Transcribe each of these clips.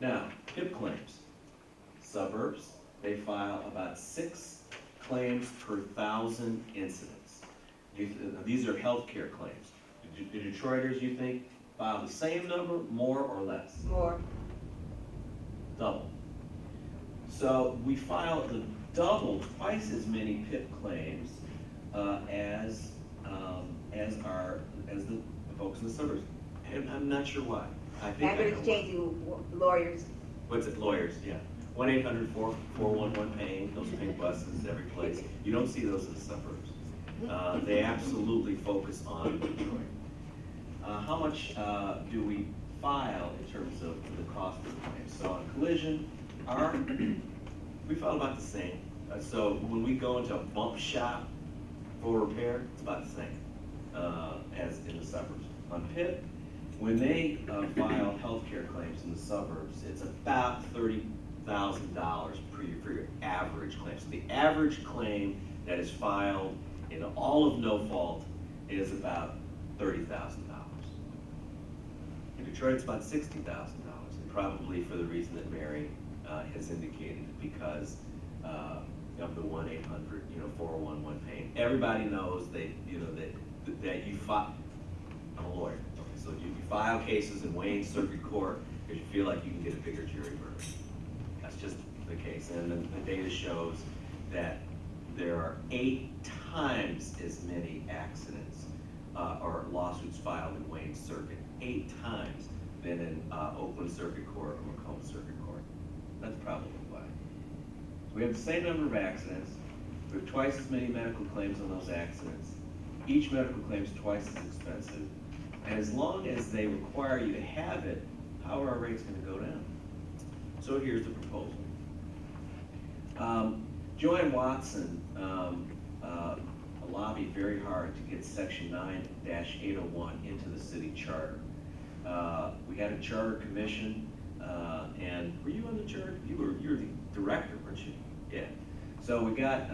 Now, PIP claims. Suburbs, they file about 6 claims per 1,000 incidents. These are healthcare claims. The Detroiters, you think, file the same number, more or less? More. Double. So we file the double, twice as many PIP claims as the folks in the suburbs. And I'm not sure why. I think I know Habit is why. changing, lawyers. What's it, lawyers, yeah. 1-800-411-PAIN, those pink buses every place. You don't see those in the suburbs. They absolutely focus on Detroit. How much do we file in terms of the cost of the claim? So on collision, we file about the same. So when we go into a bump shop for repair, it's about the same as in the suburbs. On PIP, when they file healthcare claims in the suburbs, it's about $30,000 for your average claim. So the average claim that is filed in all of no fault is about $30,000. In Detroit, it's about $60,000, and probably for the reason that Mary has indicated, because of the 1-800-411-PAIN. Everybody knows that you file. I'm a lawyer, so you file cases in Wayne Circuit Court because you feel like you can get a bigger jury verdict. That's just the case, and the data shows that there are 8 times as many accidents or lawsuits filed in Wayne Circuit, 8 times than in Oakland Circuit Court or Macomb Circuit Court. That's probably why. So we have the same number of accidents. We have twice as many medical claims on those accidents. Each medical claim is twice as expensive. And as long as they require you to have it, how are our rates going to go down? So here's the proposal. Joanne Watson lobbied very hard to get Section 9-801 into the city charter. We had a charter commission, and were you on the charter? You were the director, weren't you? Yeah. So we got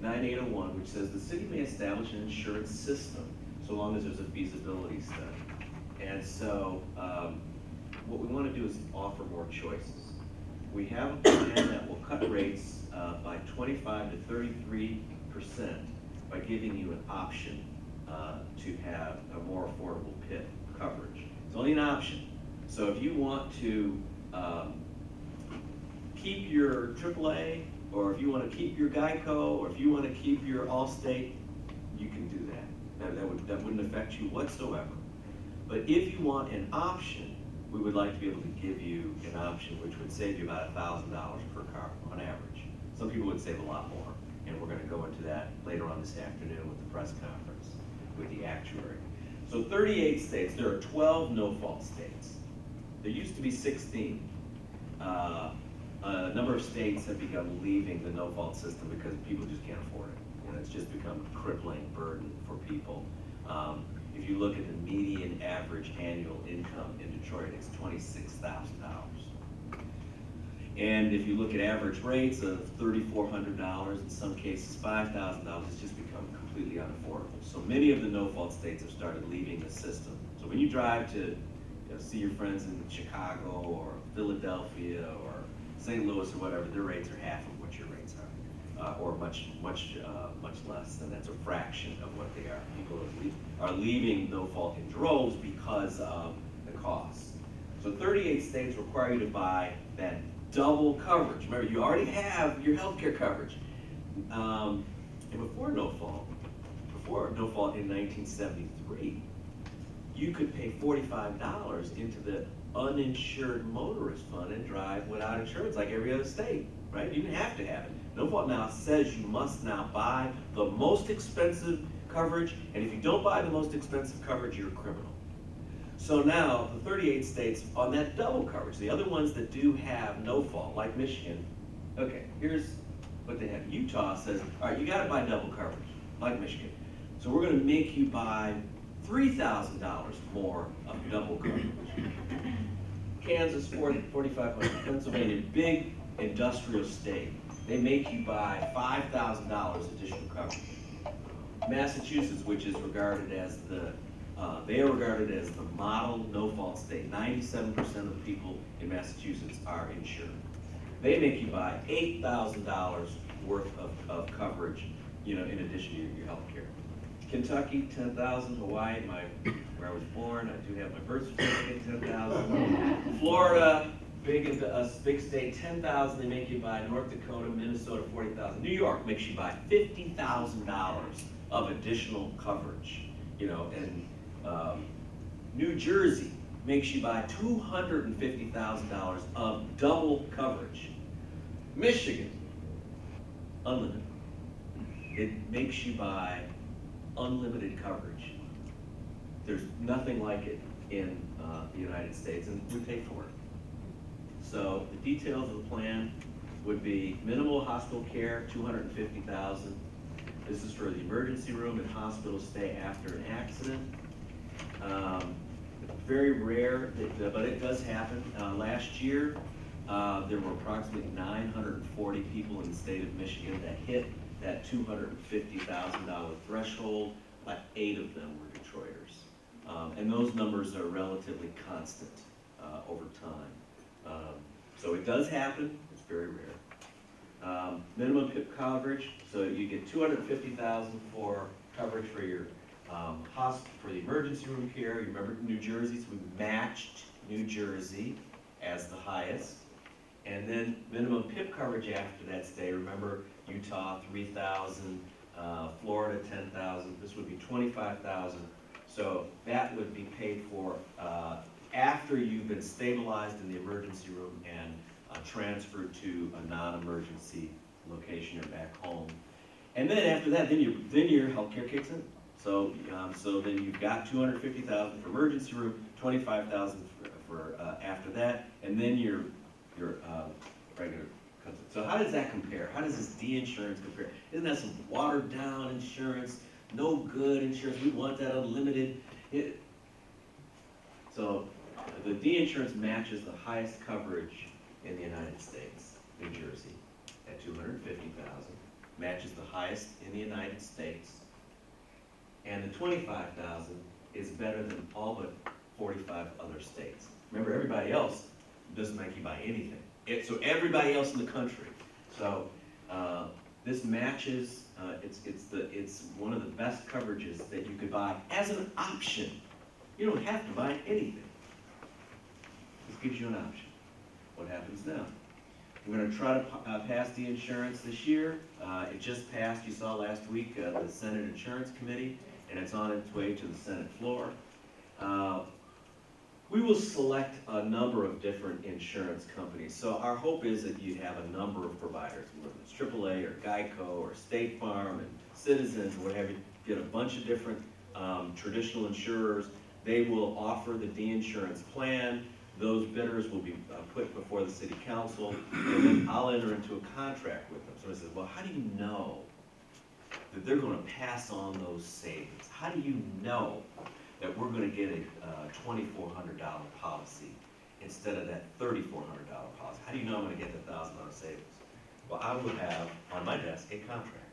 9801, which says the city may establish an insurance system so long as there's a feasibility study. And so what we want to do is offer more choices. We have a plan that will cut rates by 25 to 33% by giving you an option to have a more affordable PIP coverage. It's only an option. So if you want to keep your AAA, or if you want to keep your Geico, or if you want to keep your Allstate, you can do that. That wouldn't affect you whatsoever. But if you want an option, we would like to be able to give you an option which would save you about $1,000 per car on average. Some people would save a lot more, and we're going to go into that later on this afternoon with the press conference with the actuary. So 38 states, there are 12 no-fault states. There used to be 16. A number of states have begun leaving the no-fault system because people just can't afford it. It's just become a crippling burden for people. If you look at the median average annual income in Detroit, it's $26,000. And if you look at average rates of $3,400, in some cases $5,000, it's just become completely unaffordable. So many of the no-fault states have started leaving the system. So when you drive to see your friends in Chicago or Philadelphia or St. Louis or whatever, their rates are half of what your rates are, or much less, and that's a fraction of what they are. People are leaving no-fault in droves because of the costs. So 38 states require you to buy that double coverage. Remember, you already have your healthcare coverage. And before no-fault in 1973, you could pay $45 into the uninsured motorist fund and drive without insurance like every other state, right? You didn't have to have it. No-fault now says you must now buy the most expensive coverage, and if you don't buy the most expensive coverage, you're a criminal. So now, the 38 states on that double coverage, the other ones that do have no-fault, like Michigan, okay, here's what they have. Utah says, all right, you gotta buy double coverage, like Michigan. So we're gonna make you buy $3,000 more of double coverage. Kansas, $4,500. Pennsylvania, big industrial state. They make you buy $5,000 additional coverage. Massachusetts, which is regarded as the They are regarded as the model no-fault state. 97% of the people in Massachusetts are insured. They make you buy $8,000 worth of coverage, in addition to your health care. Kentucky, 10,000. Hawaii, where I was born, I do have my birth certificate, 10,000. Florida, big state, 10,000. They make you buy. North Dakota, Minnesota, 40,000. New York makes you buy $50,000 of additional coverage, and New Jersey makes you buy $250,000 of double coverage. Michigan, unlimited. It makes you buy unlimited coverage. There's nothing like it in the United States, and we pay for it. So the details of the plan would be minimal hospital care, $250,000. This is for the emergency room and hospital stay after an accident. Very rare, but it does happen. Last year, there were approximately 940 people in the state of Michigan that hit that $250,000 threshold. Like 8 of them were Detroiters. And those numbers are relatively constant over time. So it does happen, it's very rare. Minimum PIP coverage, so you get $250,000 for coverage for your for the emergency room care. You remember New Jersey, so we matched New Jersey as the highest. And then minimum PIP coverage after that stay, remember Utah, 3,000, Florida, 10,000. This would be 25,000. So that would be paid for after you've been stabilized in the emergency room and transferred to a non-emergency location or back home. And then after that, then your health care kicks in. So then you've got $250,000 for emergency room, $25,000 for after that, and then your regular. So how does that compare? How does this D-insurance compare? Isn't that some watered down insurance, no good insurance? We want that unlimited. So the D-insurance matches the highest coverage in the United States, New Jersey, at $250,000, matches the highest in the United States, and the $25,000 is better than all but 45 other states. Remember, everybody else doesn't make you buy anything. So everybody else in the country. So this matches. It's one of the best coverages that you could buy as an option. You don't have to buy anything. This gives you an option. What happens now? We're going to try to pass the insurance this year. It just passed, you saw last week, the Senate Insurance Committee, and it's on its way to the Senate floor. We will select a number of different insurance companies. So our hope is that you have a number of providers, whether it's AAA or Geico or State Farm and Citizens or whatever. You get a bunch of different traditional insurers. They will offer the D-insurance plan. Those bidders will be put before the city council, and then I'll enter into a contract with them. Somebody says, well, how do you know that they're going to pass on those savings? How do you know that we're going to get a $2,400 policy instead of that $3,400 policy? How do you know I'm going to get the $1,000 savings? Well, I will have on my desk a contract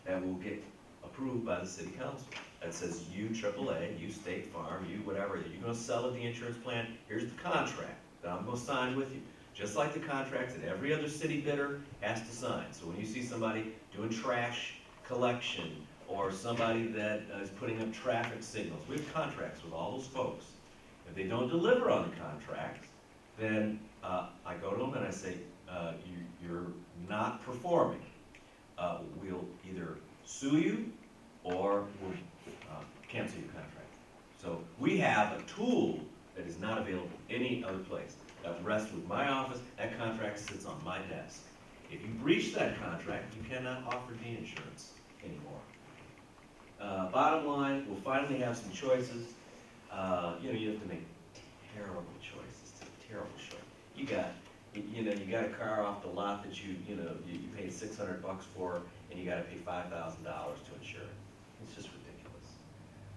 that will get approved by the city council. That says you AAA, you State Farm, you whatever, you're going to sell the insurance plan. Here's the contract that I'm going to sign with you. Just like the contracts that every other city bidder has to sign. So when you see somebody doing trash collection or somebody that is putting up traffic signals, we have contracts with all those folks. If they don't deliver on the contract, then I go to them and I say, you're not performing. We'll either sue you or we'll cancel your contract. So we have a tool that is not available any other place. That rests with my office. That contract sits on my desk. If you breach that contract, you cannot offer D-insurance anymore. Bottom line, we'll finally have some choices. You have to make terrible choices. Terrible choice. You got a car off the lot that you paid $600 for, and you got to pay $5,000 to insure it. It's just ridiculous.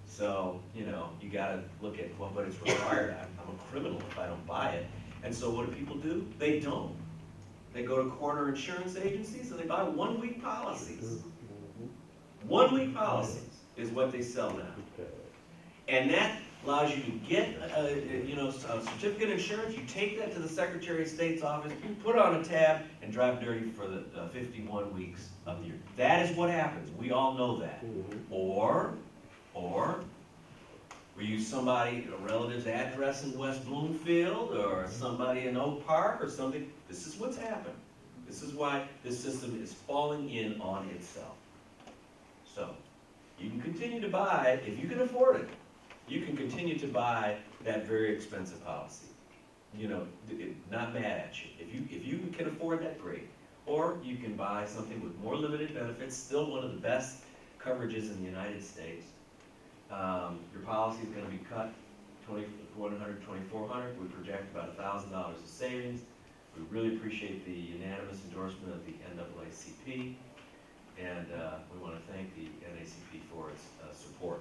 So you got to look at what it's required. I'm a criminal if I don't buy it. And so what do people do? They don't. They go to corner insurance agencies and they buy 1-week policies. 1-week policies is what they sell now. And that allows you to get, a certificate of insurance, you take that to the Secretary of State's office, put it on a tab, and drive dirty for the 51 weeks of the year. That is what happens, we all know that. Or, we use somebody, a relative's address in West Bloomfield, or somebody in Oak Park, or something. This is what's happened. This is why this system is falling in on itself. So, you can continue to buy, if you can afford it, you can continue to buy that very expensive policy. Not mad at you. If you can afford that, great. Or you can buy something with more limited benefits, still one of the best coverages in the United States. Your policy is going to be cut $2,100, $2,400. We project about $1,000 of savings. We really appreciate the unanimous endorsement of the NAACP, and we want to thank the NACP for its support.